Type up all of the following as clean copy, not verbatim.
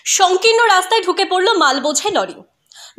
সংকীর্ণ রাস্তায় ঢুকে পড়ল মাল বোঝাই লরি।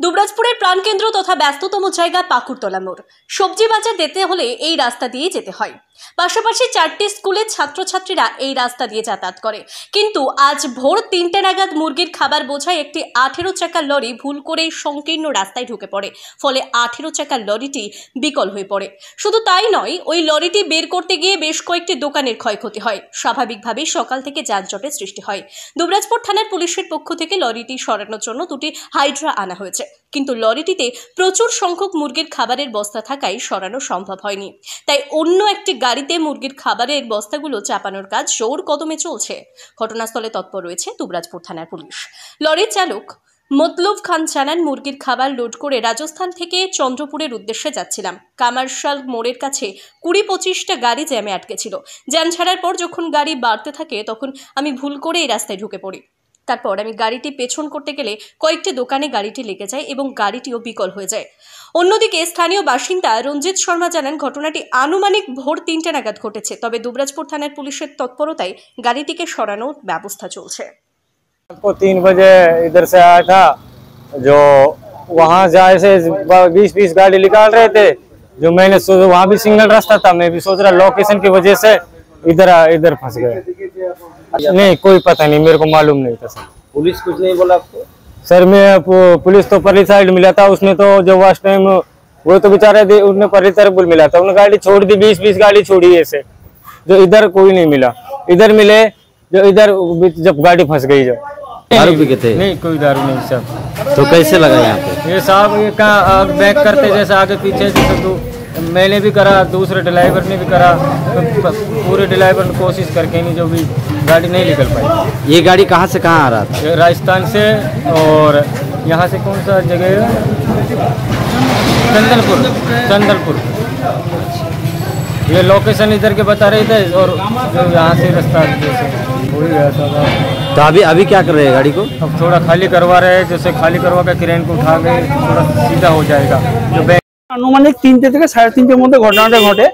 দুবরাজপুরের প্রাণকেন্দ্র তথা ব্যস্ততম জায়গা পাকুড়তলা মোড়। সবজি বাজার যেতে হলে এই রাস্তা দিয়ে যেতে হয়। পাশাপাশি 4টি স্কুলের ছাত্রছাত্রীরা এই রাস্তা দিয়ে যাতায়াত করে। কিন্তু আজ ভোর 3টে নাগাদ মুরগির খাবার বোঝাই একটি 18 চাকার লরি ভুল করে সংকীর্ণ রাস্তায় ঢুকে পড়ে। ফলে 18 চাকার লরিটি বিকল হয়ে পড়ে। শুধু তাই নয়, ওই লরিটি বের করতে গিয়ে বেশ কয়েকটি দোকানের ক্ষয়ক্ষতি হয়। স্বাভাবিকভাবেই সকাল থেকে যানজটের সৃষ্টি হয়। দুবরাজপুর থানার পুলিশের পক্ষ থেকে লরিটি সরানোর জন্য 2টি হাইড্রা আনা হয়েছে, কিন্তু লরিটিতে প্রচুর সংখ্যক মুরগির খাবারের বস্তা থাকায় সরানো সম্ভব হয়নি। তাই অন্য একটি গাড়িতে মুরগির খাবারের বস্তাগুলো চাপানোর কাজ জোর কদমে চলছে। ঘটনাস্থলে তৎপর রয়েছে দুবরাজপুর থানার পুলিশ। লরির চালক মতলুব খান জানান, মুরগির খাবার লোড করে রাজস্থান থেকে চন্দ্রপুরের উদ্দেশ্যে যাচ্ছিলাম। কামারশাল মোড়ের কাছে 20-25টা গাড়ি জ্যামে আটকে ছিল। জ্যাম ছাড়ার পর যখন গাড়ি বাড়তে থাকে তখন আমি ভুল করে এই রাস্তায় ঢুকে পড়ি। তারপর আমি গাড়িটি পেছন করতে গেলে কয়েকটি দোকানে গাড়িটি লেগে যায় এবং গাড়িটিও বিকল হয়ে যায়। অন্যদিকে স্থানীয় বাসিন্দা রঞ্জিত শর্মা জানান, ঘটনাটি আনুমানিক ভোর 3টে নাগাদ ঘটেছে। তবে দুবরাজপুর থানার পুলিশের তৎপরতায় গাড়িটিকে সরানোর ব্যবস্থা চলছে। 3 बजे इधर से आया था, जो वहाँ जाए से 20-20 गाड़ी निकाल रहे थे। जो मैंने वहाँ भी सिग्नल रास्ता था, मैं भी सोच रहा लोकेशन की वजह से इधर फंस गए। नहीं, कोई पता नहीं, मेरे को मालूम नहीं था सर। पुलिस कुछ नहीं बोला आपको? सर मैं पुलिस तो परली साइड मिला था, उसने तो जो उस टाइम वो तो बेचारे उसने परली तरफ मिला था, उन्होंने गाड़ी छोड़ दी। 20-20 गाड़ी छोड़ी ऐसे, जो इधर कोई नहीं मिला। इधर मिले जो इधर जब गाड़ी फंस गई। जो दारू पी के थे? नहीं, कोई दारू नहीं सर। तो कैसे लगा यहाँ पे? ये साहब ये कहाँ बैक करते जैसे आगे पीछे, जैसे तो मैंने भी करा, दूसरे ड्राइवर ने भी करा, पूरे ड्राइवर ने कोशिश करके नहीं, जो भी गाड़ी नहीं निकल पाई। ये गाड़ी कहाँ से कहाँ आ रहा था? ये राजस्थान से, और यहाँ से कौन सा जगह है, चंदलपुर। ये लोकेशन इधर के बता रहे थे, और यहाँ से रास्ता हो ही गया था। तो अभी क्या कर रहे हैं गाड़ी को? अब थोड़ा खाली करवा रहे हैं, जैसे खाली करवा कर क्रेन को उठा के थोड़ा सीधा हो जाएगा। जो আনুমানিক 3টে থেকে 3:30টার মধ্যে ঘটনাটা ঘটে।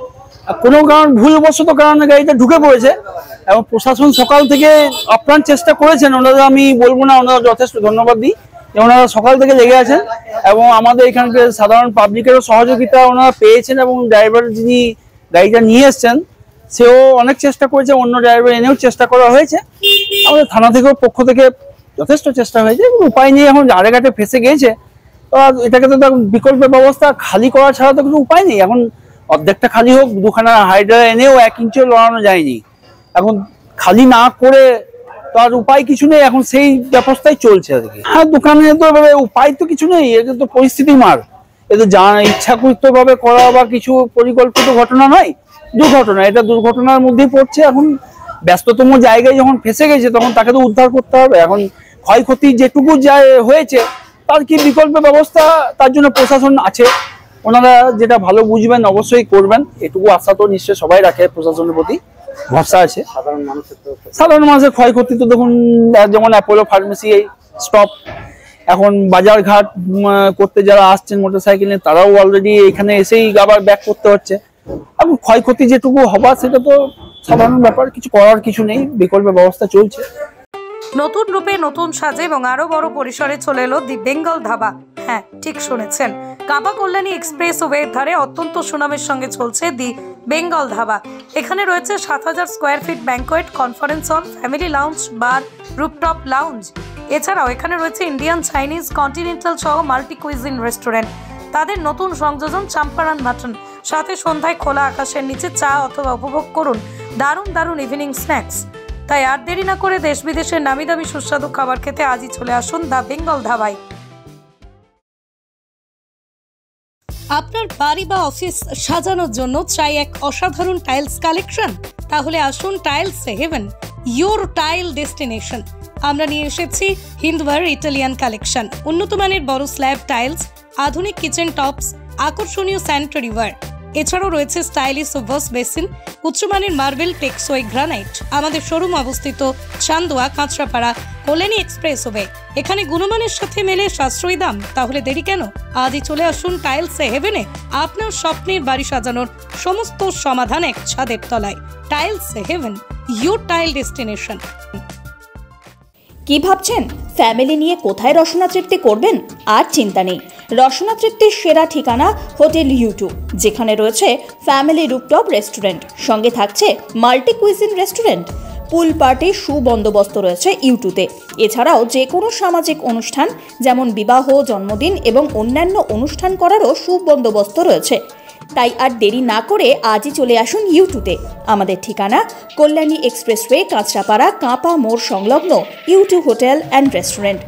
কোনো কারণ ভুলবশত কারণে গাড়িটা ঢুকে পড়েছে এবং প্রশাসন সকাল থেকে আপ্রাণ চেষ্টা করেছেন। ওনারা আমি বলবো না, ওনারা যথেষ্ট ধন্যবাদ দিই যে ওনারা সকাল থেকে লেগে আছেন এবং আমাদের এখানকার সাধারণ পাবলিকেরও সহযোগিতা ওনারা পেয়েছেন এবং ড্রাইভার যিনি গাড়িটা নিয়ে এসছেন সেও অনেক চেষ্টা করেছে, অন্য ড্রাইভার এনেও চেষ্টা করা হয়েছে। আমাদের থানা থেকেও পক্ষ থেকে যথেষ্ট চেষ্টা হয়েছে, উপায় নেই, এখন আড়েঘাটে ফেসে গিয়েছে। তো এটাকে তো বিকল্প ব্যবস্থা খালি করা ছাড়া তো কোনো উপায় নেই। এখন অর্ধেকটা খালি হোক, 2খানা হাইড্রা এনেও 1 ইঞ্চিও লড়ানো যায়নি। এখন খালি না করে তো আর উপায় কিছু নেই, এখন সেই ব্যবস্থাই চলছে আর কি। হ্যাঁ, দোকানে তো উপায় তো কিছু নেই, এটা তো পরিস্থিতি মার। এ তো ইচ্ছাকৃতভাবে করা বা কিছু পরিকল্পিত ঘটনা নয়, দুর্ঘটনা। এটা দুর্ঘটনার মধ্যেই পড়ছে। এখন ব্যস্ততম জায়গায় যখন ফেসে গেছে তখন তাকে তো উদ্ধার করতে হবে। এখন ক্ষয়ক্ষতি যেটুকু হয়েছে তার কি বিকল্প ব্যবস্থা, তার জন্য প্রশাসন আছে, ওনারা যেটা ভালো বুঝবেন অবশ্যই করবেন। এটুকু আশা তো নিশ্চয়ই সবাই রাখে, প্রশাসনের প্রতি ভরসা আছে। সাধারণ মানুষের ক্ষয়ক্ষতি তো দেখুন, যেমন অ্যাপোলো ফার্মেসি স্টপ, এখন বাজার ঘাট করতে যারা আসছেন মোটরসাইকেল নিয়ে তারাও অলরেডি এখানে এসেই আবার ব্যাক করতে হচ্ছে। এখন ক্ষয়ক্ষতি যেটুকু হবার সেটা তো সাধারণ ব্যাপার, কিছু করার কিছু নেই, বিকল্প ব্যবস্থা চলছে। নতুন রূপে নতুন সাজে এবং আরো বড় পরিসরে চলে এলো দি বেঙ্গল ধাবা। হ্যাঁ, ঠিক শুনেছেন, কাবা কল্যাণী এক্সপ্রেসওয়ের ধারে অত্যন্ত সুনামের সঙ্গে চলছে দি বেঙ্গল ধাবা। এখানে রয়েছে 7000 square feet banquet, conference hall, family lounge, bar, rooftop lounge. এছাড়াও এখানে রয়েছে ইন্ডিয়ান, চাইনিজ, কন্টিনেন্টাল সহ মাল্টি কুইজিন রেস্টুরেন্ট। তাদের নতুন সংযোজন চাম্পারান মাটন, সাথে সন্ধ্যায় খোলা আকাশের নিচে চা অথবা উপভোগ করুন দারুণ ইভিনিং স্ন্যাক্স। তাই আর দেরি না করে দেশ বিদেশের নামি দামি সুস্বাদু খাবার খেতে আজই চলে আসুন দ্য বেঙ্গল ধাবায়। আপনার বাড়ি বা অফিস সাজানোর জন্য চাই এক অসাধারণ টাইলস কালেকশন? তাহলে আসুন tiles heaven, your tile destination. আমরা নিয়ে এসেছি হিন্দওয়ার ইটালিয়ান কালেকশন, উন্নত মানের বড় স্ল্যাব টাইলস, আধুনিক কিচেন টপস, আকর্ষণীয় স্যানিটারি ওয়্যার। এছাড়াও রয়েছে স্টাইলিশ ওয়াশ বেসিন, উচ্চমানের মার্বেল, টেক্সওয়ে গ্রানাইট। আমাদের শোরুম অবস্থিত চান্দোয়া, কাঁচরাপাড়া, কল্যাণী এক্সপ্রেসওয়ে। এখানে গুণমানের সাথে মেলে সাশ্রয়ী দাম। তাহলে দেরি কেন? আজই চলে আসুন টাইলস হেভেনে। আপনার স্বপ্নের বাড়ি সাজানোর সমস্ত সমাধান এক ছাদের তলায়। Tiles heaven, your tile destination. কি ভাবছেন? ফ্যামিলি নিয়ে কোথায় রসনা তৃপ্তি করবেন? আর চিন্তা নেই, রসনা তৃপ্তির সেরা ঠিকানা হোটেল ইউ2, যেখানে রয়েছে ফ্যামিলি রুফটপ রেস্টুরেন্ট, সঙ্গে থাকছে মাল্টি কুইজিন রেস্টুরেন্ট। পুল পার্টির সুবন্দোবস্ত রয়েছে ইউ2তে। এছাড়াও যে কোনো সামাজিক অনুষ্ঠান যেমন বিবাহ, জন্মদিন এবং অন্যান্য অনুষ্ঠান করারও সুবন্দোবস্ত রয়েছে। তাই আর দেরি না করে আজই চলে আসুন ইউ2তে। আমাদের ঠিকানা কল্যাণী এক্সপ্রেসওয়ে, কাঁচরাপাড়া, কাঁপা মোড় সংলগ্ন ইউ2 হোটেল অ্যান্ড রেস্টুরেন্ট।